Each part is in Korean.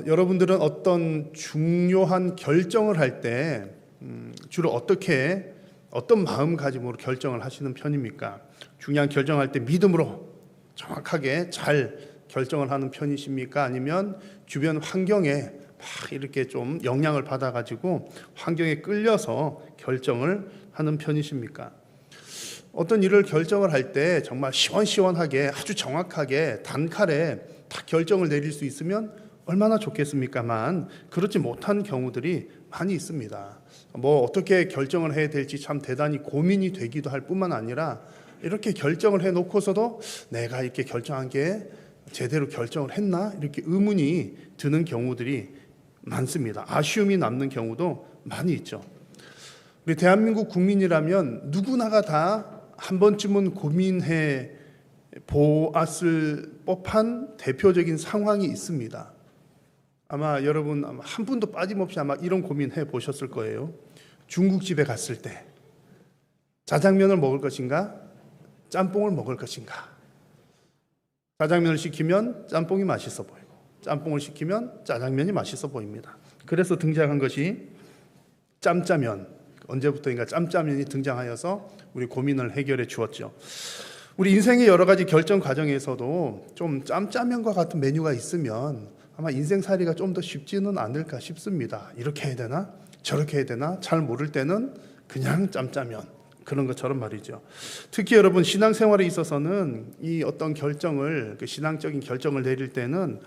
여러분들은 어떤 중요한 결정을 할 때 주로 어떤 마음가짐으로 결정을 하시는 편입니까? 중요한 결정할 때 믿음으로 정확하게 잘 결정을 하는 편이십니까? 아니면 주변 환경에 막 이렇게 좀 영향을 받아가지고 환경에 끌려서 결정을 하는 편이십니까? 어떤 일을 결정을 할 때 정말 시원시원하게 아주 정확하게 단칼에 다 결정을 내릴 수 있으면 얼마나 좋겠습니까만 그렇지 못한 경우들이 많이 있습니다. 어떻게 결정을 해야 될지 참 대단히 고민이 되기도 할 뿐만 아니라 이렇게 결정을 해놓고서도 내가 이렇게 결정한 게 제대로 결정을 했나? 이렇게 의문이 드는 경우들이 많습니다. 아쉬움이 남는 경우도 많이 있죠. 우리 대한민국 국민이라면 누구나가 다 한 번쯤은 고민해 보았을 법한 대표적인 상황이 있습니다. 아마 여러분 한 분도 빠짐없이 아마 이런 고민해 보셨을 거예요. 중국집에 갔을 때 짜장면을 먹을 것인가? 짬뽕을 먹을 것인가? 짜장면을 시키면 짬뽕이 맛있어 보이고 짬뽕을 시키면 짜장면이 맛있어 보입니다. 그래서 등장한 것이 짬짜면. 언제부터인가 짬짜면이 등장하여서 우리 고민을 해결해 주었죠. 우리 인생의 여러 가지 결정 과정에서도 좀 짬짜면과 같은 메뉴가 있으면 아마 인생살이가 좀 더 쉽지는 않을까 싶습니다. 이렇게 해야 되나? 저렇게 해야 되나? 잘 모를 때는 그냥 짬짜면 그런 것처럼 말이죠. 특히 여러분 신앙생활에 있어서는 이 어떤 결정을 신앙적인 결정을 내릴 때는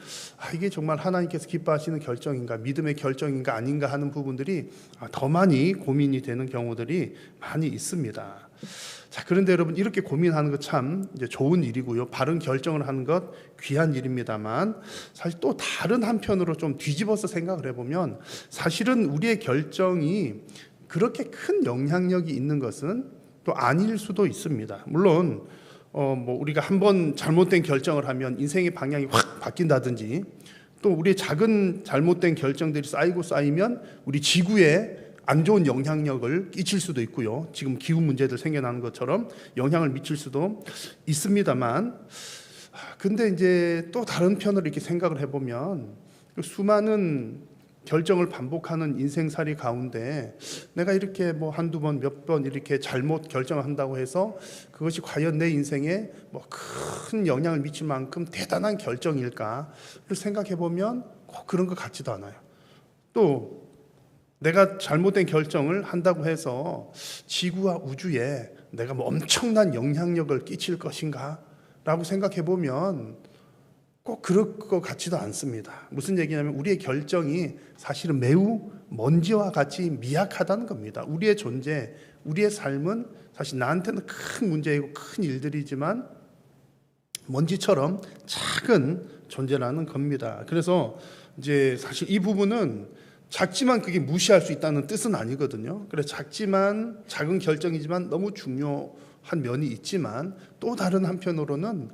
이게 정말 하나님께서 기뻐하시는 결정인가 믿음의 결정인가 아닌가 하는 부분들이 더 많이 고민이 되는 경우들이 많이 있습니다. 자, 그런데 여러분 이렇게 고민하는 것 참 좋은 일이고요. 바른 결정을 하는 것 귀한 일입니다만 사실 또 다른 한편으로 좀 뒤집어서 생각을 해보면 사실은 우리의 결정이 그렇게 큰 영향력이 있는 것은 또 아닐 수도 있습니다. 물론 우리가 한번 잘못된 결정을 하면 인생의 방향이 확 바뀐다든지 또 우리의 작은 잘못된 결정들이 쌓이면 우리 지구에 안 좋은 영향력을 끼칠 수도 있고요. 지금 기후 문제들 생겨나는 것처럼 영향을 미칠 수도 있습니다만 근데 이제 또 다른 편으로 이렇게 생각을 해보면 수많은 결정을 반복하는 인생살이 가운데 내가 이렇게 한두 번, 몇 번 이렇게 잘못 결정한다고 해서 그것이 과연 내 인생에 큰 영향을 미칠 만큼 대단한 결정일까를 생각해 보면 꼭 그런 것 같지도 않아요. 또 내가 잘못된 결정을 한다고 해서 지구와 우주에 내가 엄청난 영향력을 끼칠 것인가 라고 생각해 보면 꼭 그럴 것 같지도 않습니다. 무슨 얘기냐면 우리의 결정이 사실은 매우 먼지와 같이 미약하다는 겁니다. 우리의 존재, 우리의 삶은 사실 나한테는 큰 문제이고 큰 일들이지만 먼지처럼 작은 존재라는 겁니다. 그래서 이제 사실 이 부분은 작지만 그게 무시할 수 있다는 뜻은 아니거든요. 그래서 작은 결정이지만 너무 중요한 면이 있지만 또 다른 한편으로는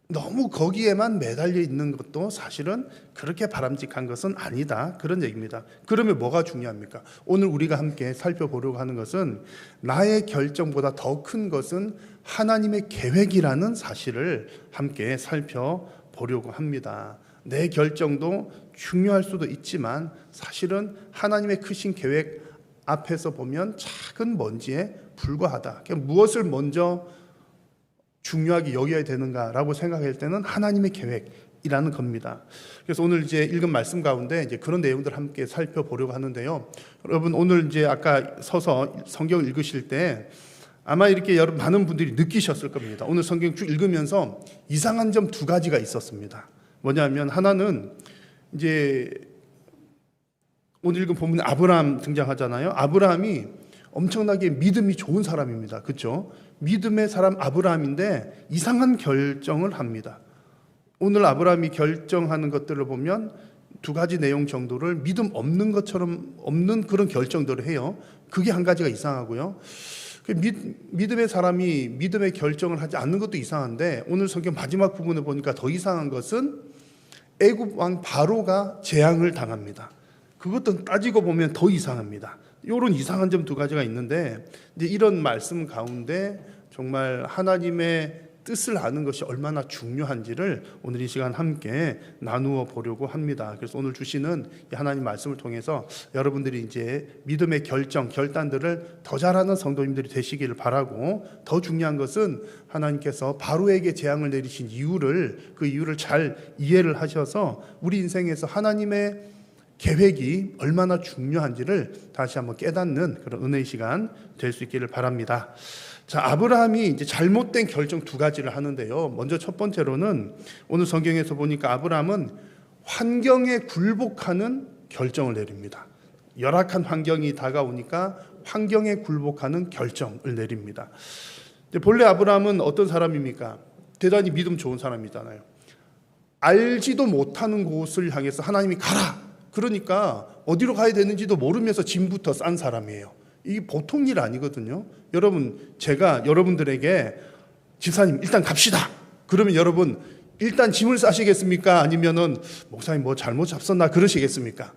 너무 거기에만 매달려 있는 것도 사실은 그렇게 바람직한 것은 아니다. 그런 얘기입니다. 그러면 뭐가 중요합니까? 오늘 우리가 함께 살펴보려고 하는 것은 나의 결정보다 더 큰 것은 하나님의 계획이라는 사실을 함께 살펴보려고 합니다. 내 결정도 중요할 수도 있지만 사실은 하나님의 크신 계획 앞에서 보면 작은 먼지에 불과하다. 무엇을 먼저 중요하게 여겨야 되는가라고 생각할 때는 하나님의 계획이라는 겁니다. 그래서 오늘 이제 읽은 말씀 가운데 이제 그런 내용들 함께 살펴보려고 하는데요. 여러분 오늘 이제 아까 서서 성경 읽으실 때 아마 이렇게 많은 분들이 느끼셨을 겁니다. 오늘 성경 쭉 읽으면서 이상한 점 두 가지가 있었습니다. 뭐냐면 하나는 이제 오늘 읽은 본문에 아브라함 등장하잖아요. 아브라함이 엄청나게 믿음이 좋은 사람입니다. 그렇죠? 믿음의 사람 아브라함인데 이상한 결정을 합니다. 오늘 아브라함이 결정하는 것들을 보면 두 가지 내용 정도를 믿음 없는 것처럼 없는 그런 결정들을 해요. 그게 한 가지가 이상하고요. 믿음의 사람이 믿음의 결정을 하지 않는 것도 이상한데 오늘 성경 마지막 부분을 보니까 더 이상한 것은 애굽 왕 바로가 재앙을 당합니다. 그것도 따지고 보면 더 이상합니다. 이런 이상한 점 두 가지가 있는데 이제 이런 말씀 가운데 정말 하나님의 뜻을 아는 것이 얼마나 중요한지를 오늘 이 시간 함께 나누어 보려고 합니다. 그래서 오늘 주시는 하나님 말씀을 통해서 여러분들이 이제 믿음의 결단들을 더 잘하는 성도님들이 되시기를 바라고, 더 중요한 것은 하나님께서 바로에게 재앙을 내리신 그 이유를 잘 이해를 하셔서 우리 인생에서 하나님의 계획이 얼마나 중요한지를 다시 한번 깨닫는 그런 은혜의 시간 될 수 있기를 바랍니다. 자, 아브라함이 이제 잘못된 결정 두 가지를 하는데요. 먼저 첫 번째로는 오늘 성경에서 보니까 아브라함은 환경에 굴복하는 결정을 내립니다. 열악한 환경이 다가오니까 환경에 굴복하는 결정을 내립니다. 본래 아브라함은 어떤 사람입니까? 대단히 믿음 좋은 사람이잖아요. 알지도 못하는 곳을 향해서 하나님이 가라! 그러니까 어디로 가야 되는지도 모르면서 짐부터 싼 사람이에요. 이게 보통 일 아니거든요. 여러분, 제가 여러분들에게 집사님 일단 갑시다. 그러면 여러분 일단 짐을 싸시겠습니까? 아니면은 목사님 뭐 잘못 잡섰나 그러시겠습니까?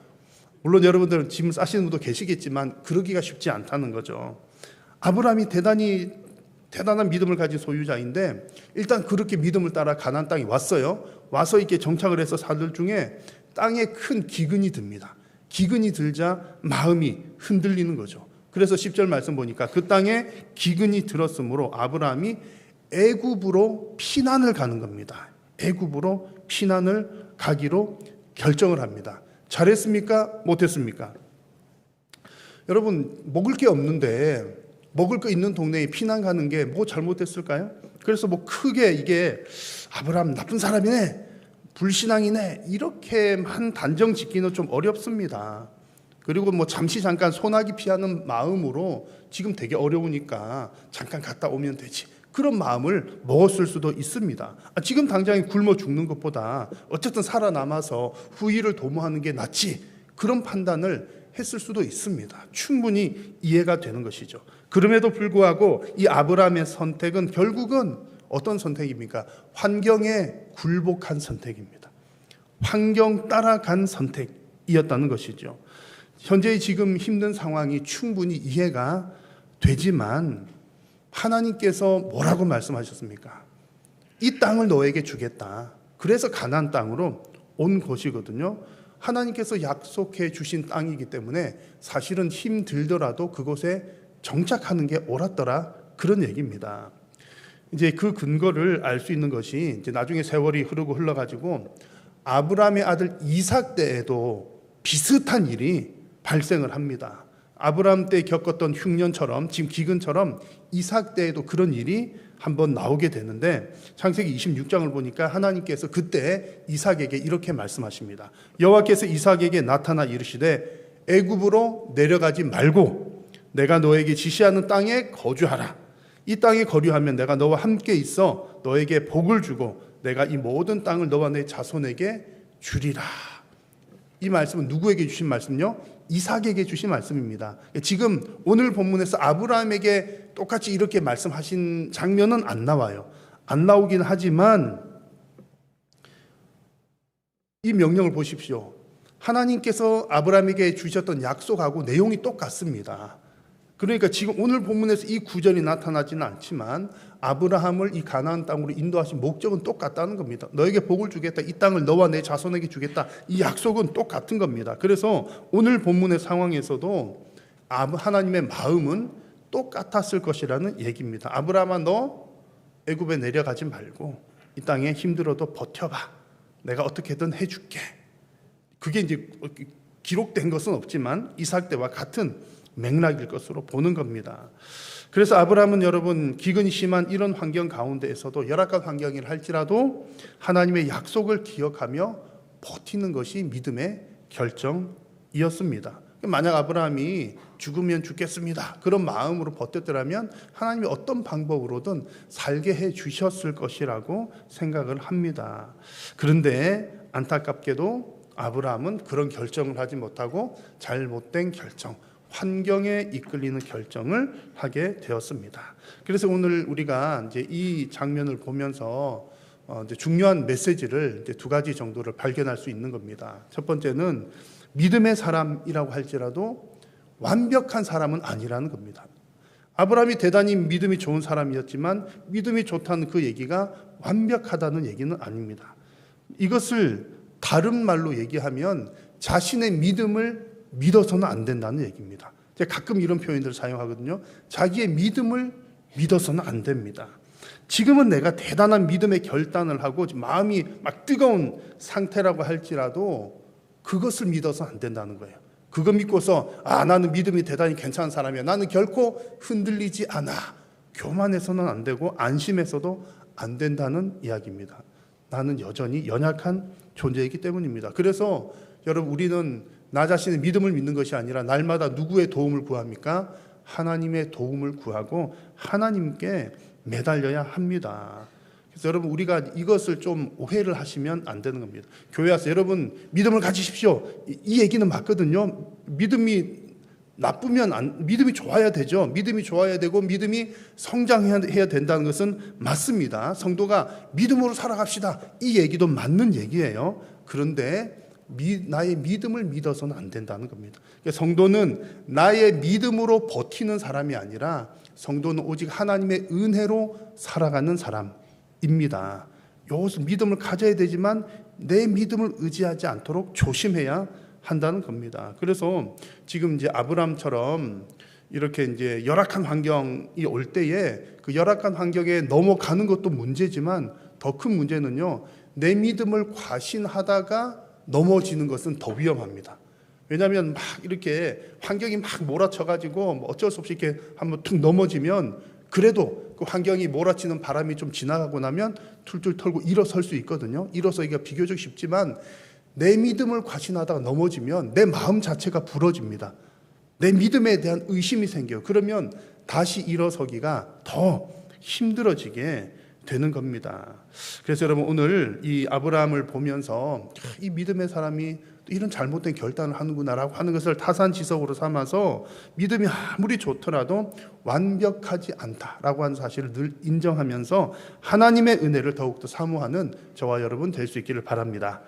물론 여러분들은 짐을 싸시는 분도 계시겠지만 그러기가 쉽지 않다는 거죠. 아브라함이 대단히 대단한 믿음을 가진 소유자인데 일단 그렇게 믿음을 따라 가나안 땅에 왔어요. 와서 이렇게 정착을 해서 사들 중에 땅에 큰 기근이 듭니다. 기근이 들자 마음이 흔들리는 거죠. 그래서 10절 말씀 보니까 그 땅에 기근이 들었으므로 아브라함이 애굽으로 피난을 가는 겁니다. 애굽으로 피난을 가기로 결정을 합니다. 잘했습니까? 못했습니까? 여러분, 먹을 게 없는데 먹을 거 있는 동네에 피난 가는 게 뭐 잘못했을까요? 그래서 뭐 크게 이게 아브라함 나쁜 사람이네, 불신앙이네, 이렇게만 단정 짓기는 좀 어렵습니다. 그리고 뭐 잠깐 소나기 피하는 마음으로 지금 되게 어려우니까 잠깐 갔다 오면 되지, 그런 마음을 먹었을 수도 있습니다. 지금 당장에 굶어 죽는 것보다 어쨌든 살아남아서 후일을 도모하는 게 낫지, 그런 판단을 했을 수도 있습니다. 충분히 이해가 되는 것이죠. 그럼에도 불구하고 이 아브라함의 선택은 결국은 어떤 선택입니까? 환경에 굴복한 선택입니다. 환경 따라간 선택이었다는 것이죠. 현재의 지금 힘든 상황이 충분히 이해가 되지만 하나님께서 뭐라고 말씀하셨습니까? 이 땅을 너에게 주겠다. 그래서 가나안 땅으로 온 것이거든요. 하나님께서 약속해 주신 땅이기 때문에 사실은 힘들더라도 그곳에 정착하는 게 옳았더라, 그런 얘기입니다. 이제 그 근거를 알 수 있는 것이 이제 나중에 세월이 흘러가지고 아브라함의 아들 이삭 때에도 비슷한 일이 발생을 합니다. 아브라함 때 겪었던 흉년처럼 지금 기근처럼 이삭 때에도 그런 일이 한번 나오게 되는데 창세기 26장을 보니까 하나님께서 그때 이삭에게 이렇게 말씀하십니다. 여호와께서 이삭에게 나타나 이르시되 애굽으로 내려가지 말고 내가 너에게 지시하는 땅에 거주하라. 이 땅에 거류하면 내가 너와 함께 있어 너에게 복을 주고 내가 이 모든 땅을 너와 내 자손에게 주리라. 이 말씀은 누구에게 주신 말씀요? 이삭에게 주신 말씀입니다. 지금 오늘 본문에서 아브라함에게 똑같이 이렇게 말씀하신 장면은 안 나와요. 안 나오긴 하지만 이 명령을 보십시오. 하나님께서 아브라함에게 주셨던 약속하고 내용이 똑같습니다. 그러니까 지금 오늘 본문에서 이 구절이 나타나지는 않지만 아브라함을 이 가나안 땅으로 인도하신 목적은 똑같다는 겁니다. 너에게 복을 주겠다, 이 땅을 너와 내 자손에게 주겠다, 이 약속은 똑같은 겁니다. 그래서 오늘 본문의 상황에서도 하나님의 마음은 똑같았을 것이라는 얘기입니다. 아브라함아, 너 애굽에 내려가지 말고 이 땅에 힘들어도 버텨봐. 내가 어떻게든 해줄게. 그게 이제 기록된 것은 없지만 이삭 때와 같은 맥락일 것으로 보는 겁니다. 그래서 아브라함은 여러분 기근이 심한 이런 환경 가운데에서도 열악한 환경이라 할지라도 하나님의 약속을 기억하며 버티는 것이 믿음의 결정이었습니다. 만약 아브라함이 죽으면 죽겠습니다, 그런 마음으로 버텼더라면 하나님이 어떤 방법으로든 살게 해 주셨을 것이라고 생각을 합니다. 그런데 안타깝게도 아브라함은 그런 결정을 하지 못하고 잘못된 결정, 환경에 이끌리는 결정을 하게 되었습니다. 그래서 오늘 우리가 이제 이 장면을 보면서 이제 중요한 메시지를 이제 두 가지 정도를 발견할 수 있는 겁니다. 첫 번째는 믿음의 사람이라고 할지라도 완벽한 사람은 아니라는 겁니다. 아브라함이 대단히 믿음이 좋은 사람이었지만 믿음이 좋다는 그 얘기가 완벽하다는 얘기는 아닙니다. 이것을 다른 말로 얘기하면 자신의 믿음을 믿어서는 안 된다는 얘기입니다. 제가 가끔 이런 표현들을 사용하거든요. 자기의 믿음을 믿어서는 안 됩니다. 지금은 내가 대단한 믿음의 결단을 하고 마음이 막 뜨거운 상태라고 할지라도 그것을 믿어서 안 된다는 거예요. 그거 믿고서 나는 믿음이 대단히 괜찮은 사람이야, 나는 결코 흔들리지 않아, 교만해서는 안 되고 안심해서도 안 된다는 이야기입니다. 나는 여전히 연약한 존재이기 때문입니다. 그래서 여러분, 우리는 나 자신의 믿음을 믿는 것이 아니라 날마다 누구의 도움을 구합니까? 하나님의 도움을 구하고 하나님께 매달려야 합니다. 그래서 여러분, 우리가 이것을 좀 오해를 하시면 안 되는 겁니다. 교회 와서 여러분 믿음을 가지십시오, 이 얘기는 맞거든요. 믿음이 나쁘면 믿음이 좋아야 되죠. 믿음이 좋아야 되고 믿음이 성장해야 된다는 것은 맞습니다. 성도가 믿음으로 살아갑시다, 이 얘기도 맞는 얘기예요. 그런데 나의 믿음을 믿어서는 안 된다는 겁니다. 성도는 나의 믿음으로 버티는 사람이 아니라 성도는 오직 하나님의 은혜로 살아가는 사람입니다. 이것을 믿음을 가져야 되지만 내 믿음을 의지하지 않도록 조심해야 한다는 겁니다. 그래서 지금 이제 아브라함처럼 이렇게 이제 열악한 환경이 올 때에 그 열악한 환경에 넘어가는 것도 문제지만 더 큰 문제는요, 내 믿음을 과신하다가 넘어지는 것은 더 위험합니다. 왜냐하면 막 이렇게 환경이 막 몰아쳐가지고 어쩔 수 없이 이렇게 한번 툭 넘어지면 그래도 그 환경이 몰아치는 바람이 좀 지나가고 나면 툴툴 털고 일어설 수 있거든요. 일어서기가 비교적 쉽지만 내 믿음을 과신하다가 넘어지면 내 마음 자체가 부러집니다. 내 믿음에 대한 의심이 생겨요. 그러면 다시 일어서기가 더 힘들어지게 되는 겁니다. 그래서 여러분, 오늘 이 아브라함을 보면서 이 믿음의 사람이 이런 잘못된 결단을 하는구나라고 하는 것을 타산지석으로 삼아서 믿음이 아무리 좋더라도 완벽하지 않다라고 하는 사실을 늘 인정하면서 하나님의 은혜를 더욱더 사모하는 저와 여러분 될 수 있기를 바랍니다.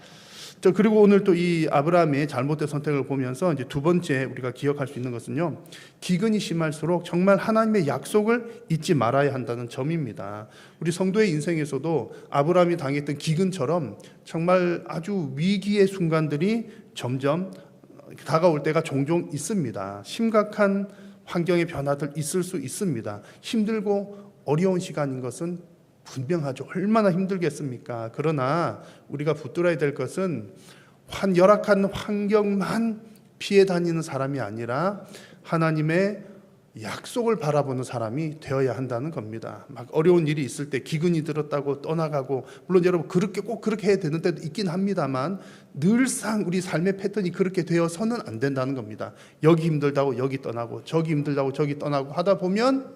그리고 오늘 또 이 아브라함의 잘못된 선택을 보면서 이제 두 번째 우리가 기억할 수 있는 것은요, 기근이 심할수록 정말 하나님의 약속을 잊지 말아야 한다는 점입니다. 우리 성도의 인생에서도 아브라함이 당했던 기근처럼 정말 아주 위기의 순간들이 점점 다가올 때가 종종 있습니다. 심각한 환경의 변화들 있을 수 있습니다. 힘들고 어려운 시간인 것은 분명하죠. 얼마나 힘들겠습니까? 그러나 우리가 붙들어야 될 것은 열악한 환경만 피해 다니는 사람이 아니라 하나님의 약속을 바라보는 사람이 되어야 한다는 겁니다. 막 어려운 일이 있을 때 기근이 들었다고 떠나가고, 물론 여러분 꼭 그렇게 해야 되는 때도 있긴 합니다만 늘상 우리 삶의 패턴이 그렇게 되어서는 안 된다는 겁니다. 여기 힘들다고 여기 떠나고 저기 힘들다고 저기 떠나고 하다 보면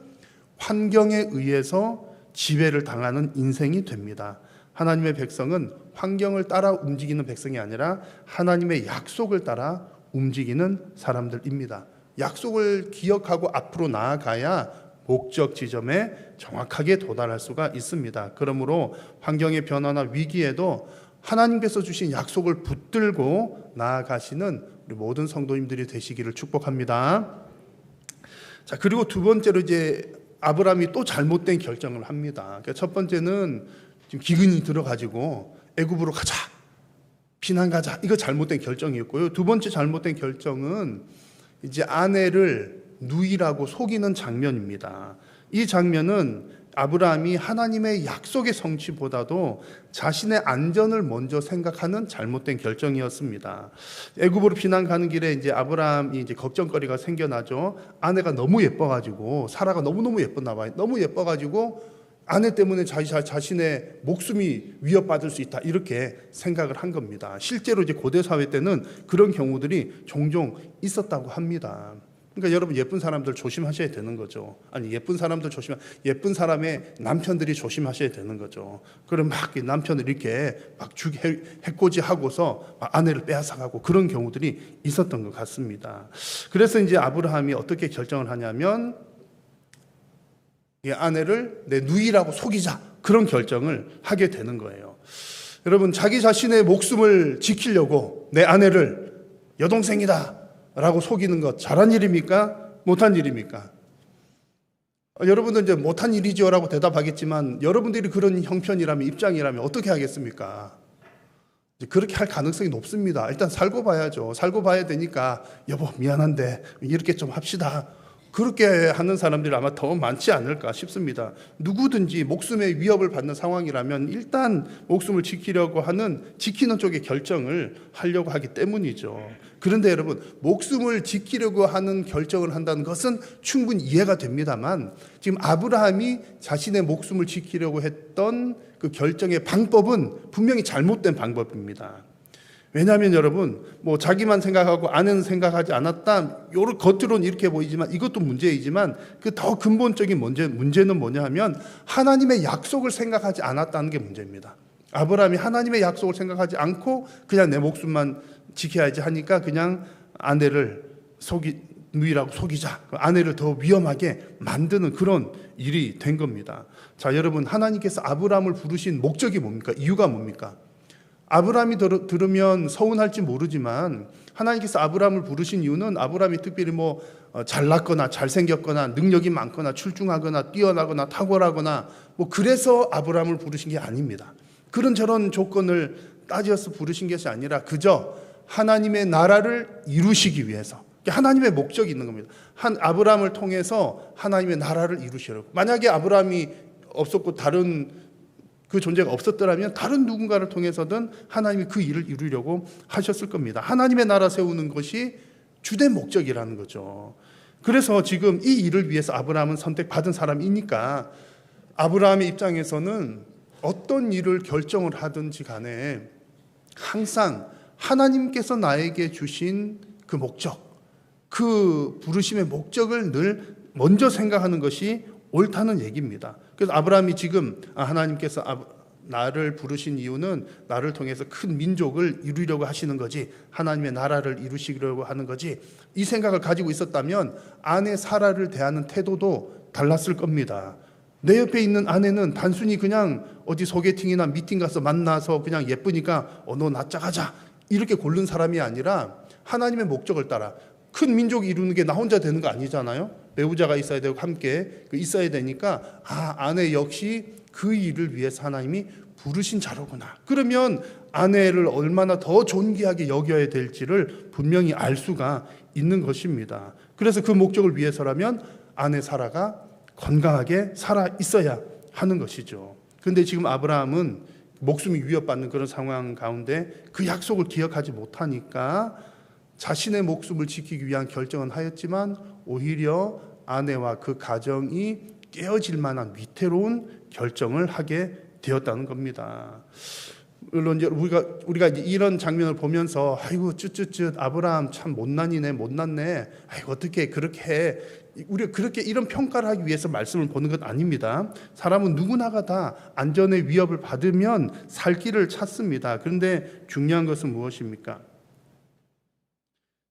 환경에 의해서 지배를 당하는 인생이 됩니다. 하나님의 백성은 환경을 따라 움직이는 백성이 아니라 하나님의 약속을 따라 움직이는 사람들입니다. 약속을 기억하고 앞으로 나아가야 목적 지점에 정확하게 도달할 수가 있습니다. 그러므로 환경의 변화나 위기에도 하나님께서 주신 약속을 붙들고 나아가시는 우리 모든 성도님들이 되시기를 축복합니다. 자, 그리고 두 번째로 이제 아브라함이 또 잘못된 결정을 합니다. 그러니까 첫 번째는 지금 기근이 들어가지고 애굽으로 가자, 피난 가자, 이거 잘못된 결정이었고요. 두 번째 잘못된 결정은 이제 아내를 누이라고 속이는 장면입니다. 이 장면은 아브라함이 하나님의 약속의 성취보다도 자신의 안전을 먼저 생각하는 잘못된 결정이었습니다. 애굽으로 피난 가는 길에 이제 아브라함이 이제 걱정거리가 생겨나죠. 아내가 너무 예뻐가지고, 사라가 너무너무 예뻤나 봐요. 너무 예뻐가지고 아내 때문에 자신의 목숨이 위협받을 수 있다, 이렇게 생각을 한 겁니다. 실제로 이제 고대 사회 때는 그런 경우들이 종종 있었다고 합니다. 그러니까 여러분, 예쁜 사람들 조심하셔야 되는 거죠. 아니, 예쁜 사람의 남편들이 조심하셔야 되는 거죠. 그럼 막 남편을 이렇게 막 해코지하고서 아내를 빼앗아가고 그런 경우들이 있었던 것 같습니다. 그래서 이제 아브라함이 어떻게 결정을 하냐면, 이 아내를 내 누이라고 속이자, 그런 결정을 하게 되는 거예요. 여러분, 자기 자신의 목숨을 지키려고 내 아내를 여동생이다 라고 속이는 것 잘한 일입니까? 못한 일입니까? 여러분들 이제 못한 일이죠라고 대답하겠지만 여러분들이 그런 형편이라면 입장이라면 어떻게 하겠습니까? 그렇게 할 가능성이 높습니다. 일단 살고 봐야죠. 살고 봐야 되니까 여보 미안한데 이렇게 좀 합시다. 그렇게 하는 사람들이 아마 더 많지 않을까 싶습니다. 누구든지 목숨의 위협을 받는 상황이라면 일단 목숨을 지키는 쪽의 결정을 하려고 하기 때문이죠. 그런데 여러분, 목숨을 지키려고 하는 결정을 한다는 것은 충분히 이해가 됩니다만 지금 아브라함이 자신의 목숨을 지키려고 했던 그 결정의 방법은 분명히 잘못된 방법입니다. 왜냐하면 여러분, 뭐 자기만 생각하고 아내는 생각하지 않았다, 요런 겉으로는 이렇게 보이지만 이것도 문제이지만 그 더 근본적인 문제는 뭐냐 하면 하나님의 약속을 생각하지 않았다는 게 문제입니다. 아브라함이 하나님의 약속을 생각하지 않고 그냥 내 목숨만 지켜야지 하니까 그냥 아내를 누이라고 속이자, 아내를 더 위험하게 만드는 그런 일이 된 겁니다. 자, 여러분, 하나님께서 아브라함을 부르신 목적이 뭡니까? 이유가 뭡니까? 아브라함이 들으면 서운할지 모르지만 하나님께서 아브라함을 부르신 이유는 아브라함이 특별히 뭐 잘났거나 잘생겼거나 능력이 많거나 출중하거나 뛰어나거나 탁월하거나 뭐 그래서 아브라함을 부르신 게 아닙니다. 그런저런 조건을 따져서 부르신 것이 아니라 그저 하나님의 나라를 이루시기 위해서, 하나님의 목적이 있는 겁니다. 아브라함을 통해서 하나님의 나라를 이루시려고. 만약에 아브라함이 없었고 다른 그 존재가 없었더라면 다른 누군가를 통해서든 하나님이 그 일을 이루려고 하셨을 겁니다. 하나님의 나라 세우는 것이 주된 목적이라는 거죠. 그래서 지금 이 일을 위해서 아브라함은 선택받은 사람이니까 아브라함의 입장에서는 어떤 일을 결정을 하든지 간에 항상 하나님께서 나에게 주신 그 목적, 그 부르심의 목적을 늘 먼저 생각하는 것이 옳다는 얘기입니다. 그래서 아브라함이 지금 하나님께서 나를 부르신 이유는 나를 통해서 큰 민족을 이루려고 하시는 거지, 하나님의 나라를 이루시려고 하는 거지, 이 생각을 가지고 있었다면 아내 사라를 대하는 태도도 달랐을 겁니다. 내 옆에 있는 아내는 단순히 그냥 어디 소개팅이나 미팅 가서 만나서 그냥 예쁘니까 너 낯짝 하자 이렇게 고른 사람이 아니라 하나님의 목적을 따라, 큰 민족이 이루는 게 나 혼자 되는 거 아니잖아요. 배우자가 있어야 되고 함께 있어야 되니까 아내 역시 그 일을 위해서 하나님이 부르신 자로구나. 그러면 아내를 얼마나 더 존귀하게 여겨야 될지를 분명히 알 수가 있는 것입니다. 그래서 그 목적을 위해서라면 아내 사라가 건강하게 살아 있어야 하는 것이죠. 그런데 지금 아브라함은 목숨이 위협받는 그런 상황 가운데 그 약속을 기억하지 못하니까 자신의 목숨을 지키기 위한 결정은 하였지만 오히려 아내와 그 가정이 깨어질 만한 위태로운 결정을 하게 되었다는 겁니다. 물론 이제 우리가 이런 장면을 보면서 아이고 쯧쯧쯧 아브라함 참 못났네. 아이고 어떻게 그렇게 해. 우리가 그렇게 이런 평가를 하기 위해서 말씀을 보는 것 아닙니다. 사람은 누구나가 다 안전의 위협을 받으면 살 길을 찾습니다. 그런데 중요한 것은 무엇입니까?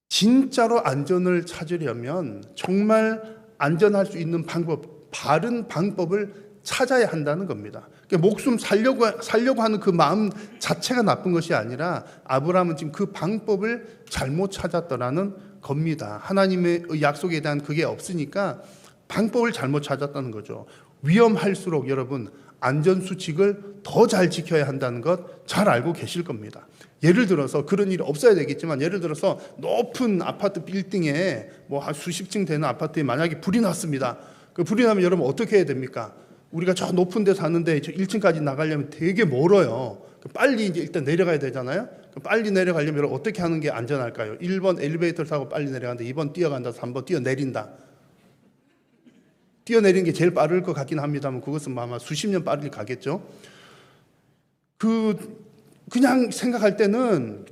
진짜로 안전을 찾으려면 정말 안전할 수 있는 방법, 바른 방법을 찾아야 한다는 겁니다. 그러니까 목숨 살려고 하는 그 마음 자체가 나쁜 것이 아니라 아브라함은 지금 그 방법을 잘못 찾았더라는 겁니다. 하나님의 약속에 대한 그게 없으니까 방법을 잘못 찾았다는 거죠. 위험할수록 여러분 안전수칙을 더 잘 지켜야 한다는 것 잘 알고 계실 겁니다. 예를 들어서 그런 일이 없어야 되겠지만 예를 들어서 높은 아파트 빌딩에 뭐 한 수십 층 되는 아파트에 만약에 불이 났습니다. 그 불이 나면 여러분 어떻게 해야 됩니까? 우리가 저 높은 데 사는데 저 1층까지 나가려면 되게 멀어요. 빨리 이제 일단 내려가야 되잖아요. 빨리 내려가려면 여러분 어떻게 하는 게 안전할까요? 1번 엘리베이터를 타고 빨리 내려간다. 2번 뛰어간다. 3번 뛰어내린다. 뛰어내리는 게 제일 빠를 것 같긴 합니다만 그것은 아마 수십 년 빨리 가겠죠. 그냥 생각할 때는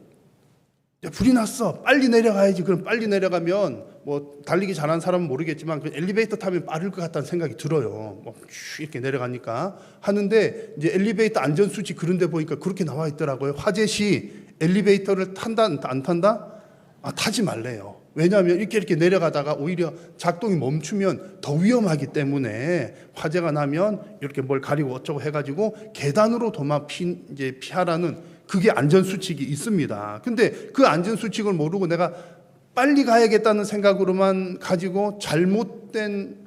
불이 났어. 빨리 내려가야지. 그럼 빨리 내려가면 뭐 달리기 잘하는 사람은 모르겠지만 그 엘리베이터 타면 빠를 것 같다는 생각이 들어요. 뭐 이렇게 내려가니까 하는데 이제 엘리베이터 안전수칙 그런 데 보니까 그렇게 나와 있더라고요. 화재 시 엘리베이터를 탄다 안 탄다? 타지 말래요. 왜냐하면 이렇게 내려가다가 오히려 작동이 멈추면 더 위험하기 때문에 화재가 나면 이렇게 뭘 가리고 어쩌고 해가지고 계단으로 도마 이제 피하라는 그게 안전수칙이 있습니다. 근데 그 안전수칙을 모르고 내가 빨리 가야겠다는 생각으로만 가지고 잘못된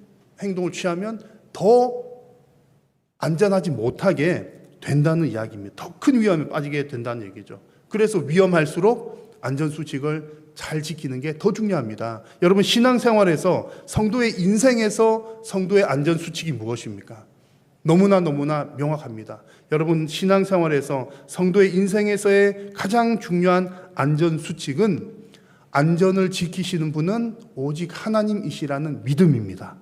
행동을 취하면 더 안전하지 못하게 된다는 이야기입니다. 더 큰 위험에 빠지게 된다는 얘기죠. 그래서 위험할수록 안전수칙을 잘 지키는 게 더 중요합니다. 여러분, 신앙생활에서 성도의 인생에서 성도의 안전수칙이 무엇입니까? 너무나 명확합니다. 여러분, 신앙생활에서 성도의 인생에서의 가장 중요한 안전수칙은 안전을 지키시는 분은 오직 하나님이시라는 믿음입니다.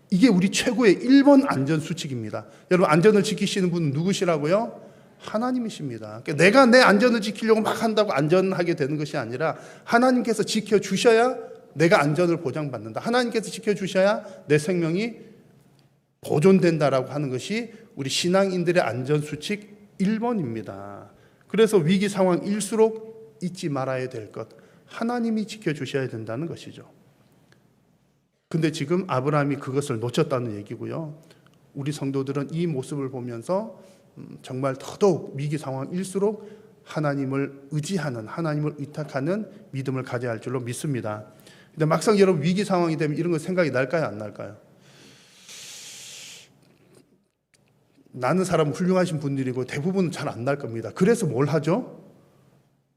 이게 우리 최고의 1번 안전수칙입니다. 여러분, 안전을 지키시는 분은 누구시라고요? 하나님이십니다. 그러니까 내가 내 안전을 지키려고 막 한다고 안전하게 되는 것이 아니라 하나님께서 지켜주셔야 내가 안전을 보장받는다. 하나님께서 지켜주셔야 내 생명이 보존된다라고 하는 것이 우리 신앙인들의 안전수칙 1번입니다. 그래서 위기 상황일수록 잊지 말아야 될 것, 하나님이 지켜주셔야 된다는 것이죠. 근데 지금 아브라함이 그것을 놓쳤다는 얘기고요. 우리 성도들은 이 모습을 보면서 정말 더더욱 위기 상황일수록 하나님을 의지하는, 하나님을 의탁하는 믿음을 가져야 할 줄로 믿습니다. 근데 막상 여러분, 위기 상황이 되면 이런 거 생각이 날까요, 안 날까요? 나는 사람 훌륭하신 분들이고 대부분 잘 안 날 겁니다. 그래서 뭘 하죠?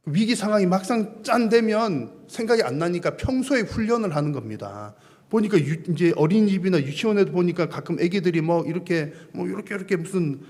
위기 상황이 막상 짠되면 생각이 안 나니까 평소에 훈련을 하는 겁니다. 보니까 이제 어린이집이나 유치원에도 보니까 가끔 애기들이 이렇게 무슨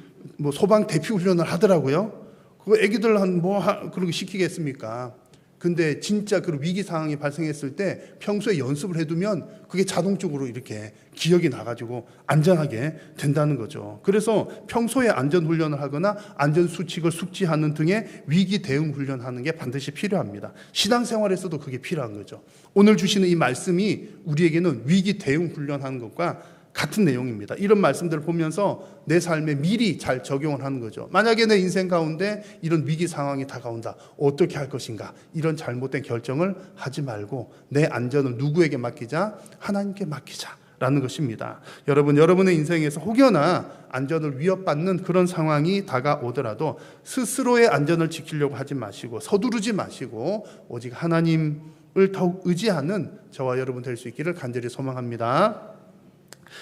소방 대피 훈련을 하더라고요. 그거 애기들 그런 거 시키겠습니까? 근데 진짜 그 위기 상황이 발생했을 때 평소에 연습을 해두면 그게 자동적으로 이렇게 기억이 나가지고 안전하게 된다는 거죠. 그래서 평소에 안전 훈련을 하거나 안전 수칙을 숙지하는 등의 위기 대응 훈련하는 게 반드시 필요합니다. 신앙생활에서도 그게 필요한 거죠. 오늘 주시는 이 말씀이 우리에게는 위기 대응 훈련하는 것과 같은 내용입니다. 이런 말씀들을 보면서 내 삶에 미리 잘 적용을 하는 거죠. 만약에 내 인생 가운데 이런 위기 상황이 다가온다. 어떻게 할 것인가? 이런 잘못된 결정을 하지 말고 내 안전을 누구에게 맡기자? 하나님께 맡기자라는 것입니다. 여러분의 인생에서 혹여나 안전을 위협받는 그런 상황이 다가오더라도 스스로의 안전을 지키려고 하지 마시고 서두르지 마시고 오직 하나님을 더욱 의지하는 저와 여러분 될 수 있기를 간절히 소망합니다.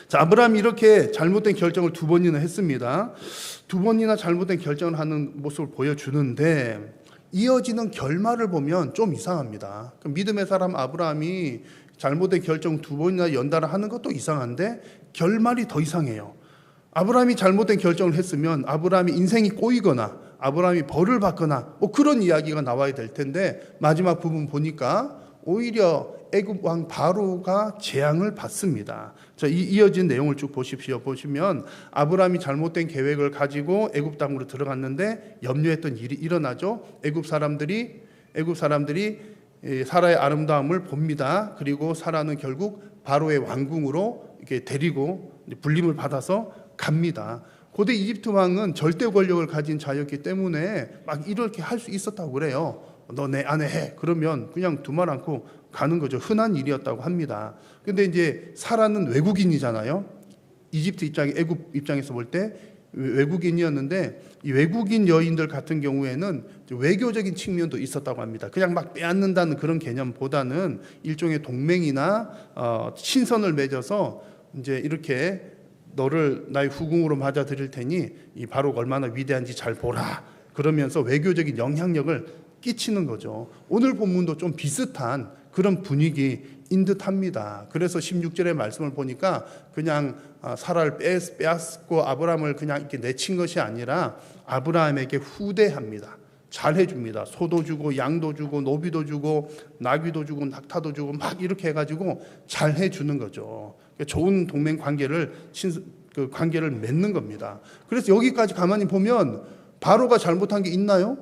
자, 아브라함이 이렇게 잘못된 결정을 2번이나 했습니다. 2번이나 잘못된 결정을 하는 모습을 보여주는데 이어지는 결말을 보면 좀 이상합니다. 믿음의 사람 아브라함이 잘못된 결정 2번이나 연달아 하는 것도 이상한데 결말이 더 이상해요. 아브라함이 잘못된 결정을 했으면 아브라함이 인생이 꼬이거나 아브라함이 벌을 받거나 그런 이야기가 나와야 될 텐데 마지막 부분 보니까 오히려 애굽 왕 바로가 재앙을 받습니다. 자, 이어진 내용을 쭉 보십시오. 보시면 아브라함이 잘못된 계획을 가지고 애굽 땅으로 들어갔는데 염려했던 일이 일어나죠. 애굽 사람들이 사라의 아름다움을 봅니다. 그리고 사라는 결국 바로의 왕궁으로 이렇게 데리고 불림을 받아서 갑니다. 고대 이집트 왕은 절대 권력을 가진 자였기 때문에 막 이렇게 할 수 있었다고 그래요. 너 내 아내 해. 그러면 그냥 두말 않고 가는 거죠. 흔한 일이었다고 합니다. 근데 이제 사라는 외국인이잖아요. 이집트 애굽 입장에서 볼 때 외국인이었는데 이 외국인 여인들 같은 경우에는 외교적인 측면도 있었다고 합니다. 그냥 막 빼앗는다는 그런 개념보다는 일종의 동맹이나 친선을 맺어서 이제 이렇게 너를 나의 후궁으로 맞아들일 테니 이 바로가 얼마나 위대한지 잘 보라. 그러면서 외교적인 영향력을 끼치는 거죠. 오늘 본문도 좀 비슷한 그런 분위기인 듯합니다. 그래서 16절의 말씀을 보니까 그냥 사라를 빼앗고 아브라함을 그냥 이렇게 내친 것이 아니라 아브라함에게 후대합니다. 잘 해줍니다. 소도 주고 양도 주고 노비도 주고 나귀도 주고 낙타도 주고 막 이렇게 해가지고 잘 해주는 거죠. 좋은 동맹 관계를 맺는 겁니다. 그래서 여기까지 가만히 보면 바로가 잘못한 게 있나요?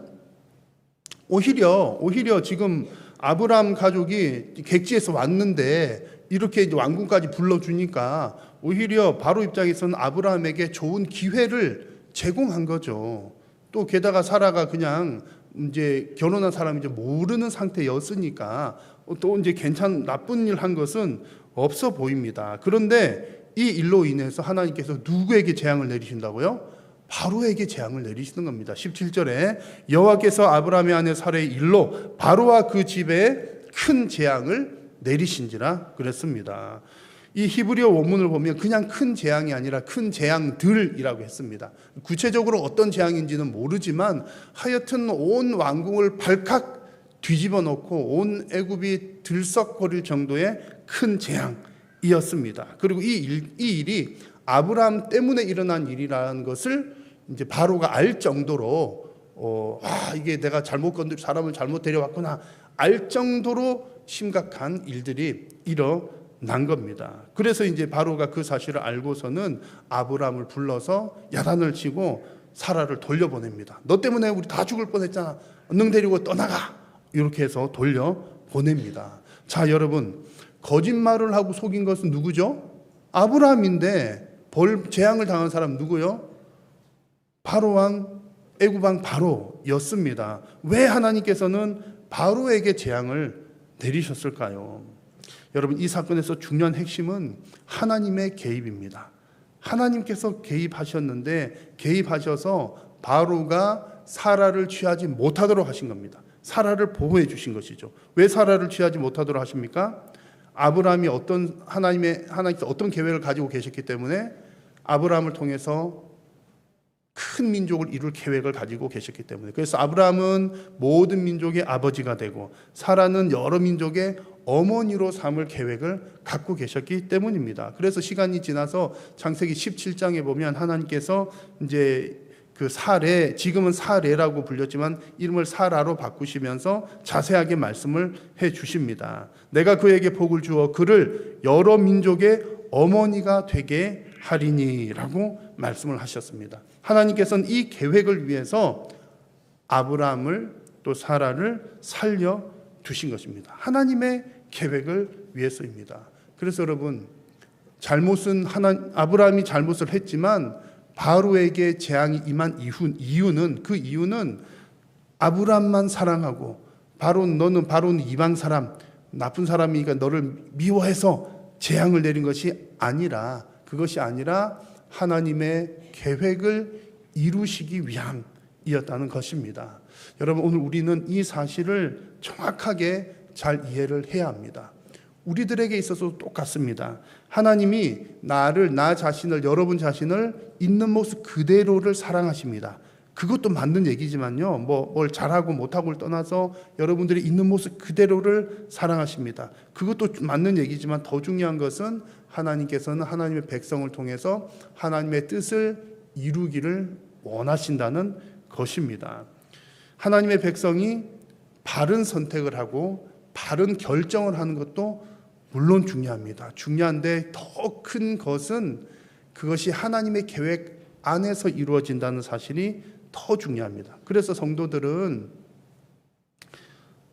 오히려 지금 아브라함 가족이 객지에서 왔는데 이렇게 왕궁까지 불러주니까 오히려 바로 입장에서는 아브라함에게 좋은 기회를 제공한 거죠. 또 게다가 사라가 그냥 이제 결혼한 사람인지 모르는 상태였으니까 또 이제 나쁜 일 한 것은 없어 보입니다. 그런데 이 일로 인해서 하나님께서 누구에게 재앙을 내리신다고요? 바로에게 재앙을 내리시는 겁니다. 17절에 여호와께서 아브라함의 아내 사라의 일로 바로와 그 집에 큰 재앙을 내리신지라 그랬습니다. 이 히브리어 원문을 보면 그냥 큰 재앙이 아니라 큰 재앙들이라고 했습니다. 구체적으로 어떤 재앙인지는 모르지만 하여튼 온 왕궁을 발칵 뒤집어 놓고 온 애굽이 들썩거릴 정도의 큰 재앙이었습니다. 그리고 이 일이 아브라함 때문에 일어난 일이라는 것을 이제 바로가 알 정도로 이게 내가 사람을 잘못 데려왔구나 알 정도로 심각한 일들이 일어난 겁니다. 그래서 이제 바로가 그 사실을 알고서는 아브라함을 불러서 야단을 치고 사라를 돌려보냅니다. 너 때문에 우리 다 죽을 뻔했잖아. 능 데리고 떠나가. 이렇게 해서 돌려보냅니다. 자, 여러분, 거짓말을 하고 속인 것은 누구죠? 아브라함인데 재앙을 당한 사람 누구요? 바로왕, 애굽왕 바로였습니다. 왜 하나님께서는 바로에게 재앙을 내리셨을까요? 여러분, 이 사건에서 중요한 핵심은 하나님의 개입입니다. 하나님께서 개입하셨는데 개입하셔서 바로가 사라를 취하지 못하도록 하신 겁니다. 사라를 보호해 주신 것이죠. 왜 사라를 취하지 못하도록 하십니까? 아브라함이 하나님께서 어떤 계획을 가지고 계셨기 때문에 아브라함을 통해서 큰 민족을 이룰 계획을 가지고 계셨기 때문에. 그래서 아브라함은 모든 민족의 아버지가 되고 사라는 여러 민족의 어머니로 삼을 계획을 갖고 계셨기 때문입니다. 그래서 시간이 지나서 창세기 17장에 보면 하나님께서 이제 그 지금은 사레라고 불렸지만 이름을 사라로 바꾸시면서 자세하게 말씀을 해 주십니다. 내가 그에게 복을 주어 그를 여러 민족의 어머니가 되게 하리니라고 말씀을 하셨습니다. 하나님께서는 이 계획을 위해서 아브라함을 또 사라를 살려 두신 것입니다. 하나님의 계획을 위해서입니다. 그래서 여러분, 아브라함이 잘못을 했지만 바로에게 재앙이 임한 이유는 아브라함만 사랑하고 바로는 이방 사람, 나쁜 사람이니까 너를 미워해서 재앙을 내린 것이 아니라 하나님의 계획을 이루시기 위함이었다는 것입니다. 여러분, 오늘 우리는 이 사실을 정확하게 잘 이해를 해야 합니다. 우리들에게 있어서도 똑같습니다. 하나님이 나 자신을, 여러분 자신을 있는 모습 그대로를 사랑하십니다. 그것도 맞는 얘기지만요, 뭘 잘하고 못하고를 떠나서 여러분들이 있는 모습 그대로를 사랑하십니다. 그것도 맞는 얘기지만 더 중요한 것은 하나님께서는 하나님의 백성을 통해서 하나님의 뜻을 이루기를 원하신다는 것입니다. 하나님의 백성이 바른 선택을 하고 바른 결정을 하는 것도 물론 중요합니다. 중요한데 더 큰 것은 그것이 하나님의 계획 안에서 이루어진다는 사실이 더 중요합니다. 그래서 성도들은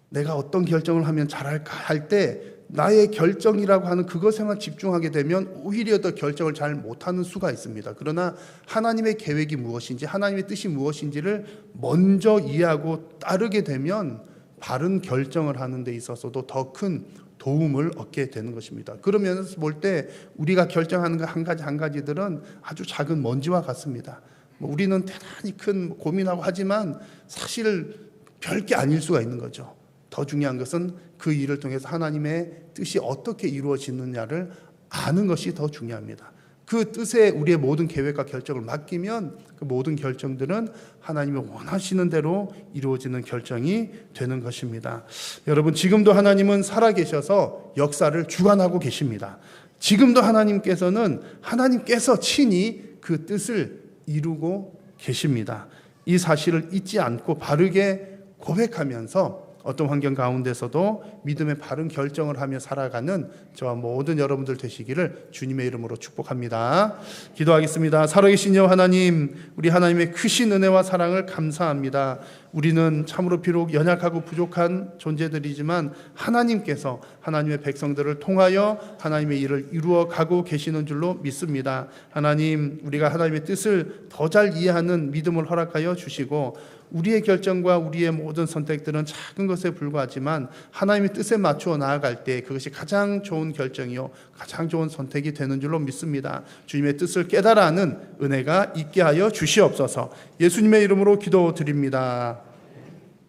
내가 어떤 결정을 하면 잘할까 할 때 나의 결정이라고 하는 그것에만 집중하게 되면 오히려 더 결정을 잘 못하는 수가 있습니다. 그러나 하나님의 계획이 무엇인지, 하나님의 뜻이 무엇인지를 먼저 이해하고 따르게 되면 바른 결정을 하는 데 있어서도 더 큰 도움을 얻게 되는 것입니다. 그러면서 볼 때 우리가 결정하는 한 가지들은 아주 작은 먼지와 같습니다. 우리는 대단히 큰 고민하고 하지만 사실 별게 아닐 수가 있는 거죠. 더 중요한 것은 그 일을 통해서 하나님의 뜻이 어떻게 이루어지느냐를 아는 것이 더 중요합니다. 그 뜻에 우리의 모든 계획과 결정을 맡기면 그 모든 결정들은 하나님이 원하시는 대로 이루어지는 결정이 되는 것입니다. 여러분, 지금도 하나님은 살아계셔서 역사를 주관하고 계십니다. 지금도 하나님께서 친히 그 뜻을 이루고 계십니다. 이 사실을 잊지 않고 바르게 고백하면서 어떤 환경 가운데서도 믿음의 바른 결정을 하며 살아가는 저와 모든 여러분들 되시기를 주님의 이름으로 축복합니다. 기도하겠습니다. 살아계신 여호와 하나님, 우리 하나님의 크신 은혜와 사랑을 감사합니다. 우리는 참으로 비록 연약하고 부족한 존재들이지만 하나님께서 하나님의 백성들을 통하여 하나님의 일을 이루어 가고 계시는 줄로 믿습니다. 하나님, 우리가 하나님의 뜻을 더 잘 이해하는 믿음을 허락하여 주시고 우리의 결정과 우리의 모든 선택들은 작은 것에 불과하지만 하나님의 뜻에 맞추어 나아갈 때 그것이 가장 좋은 결정이요 가장 좋은 선택이 되는 줄로 믿습니다. 주님의 뜻을 깨달아 하는 은혜가 있게 하여 주시옵소서. 예수님의 이름으로 기도드립니다.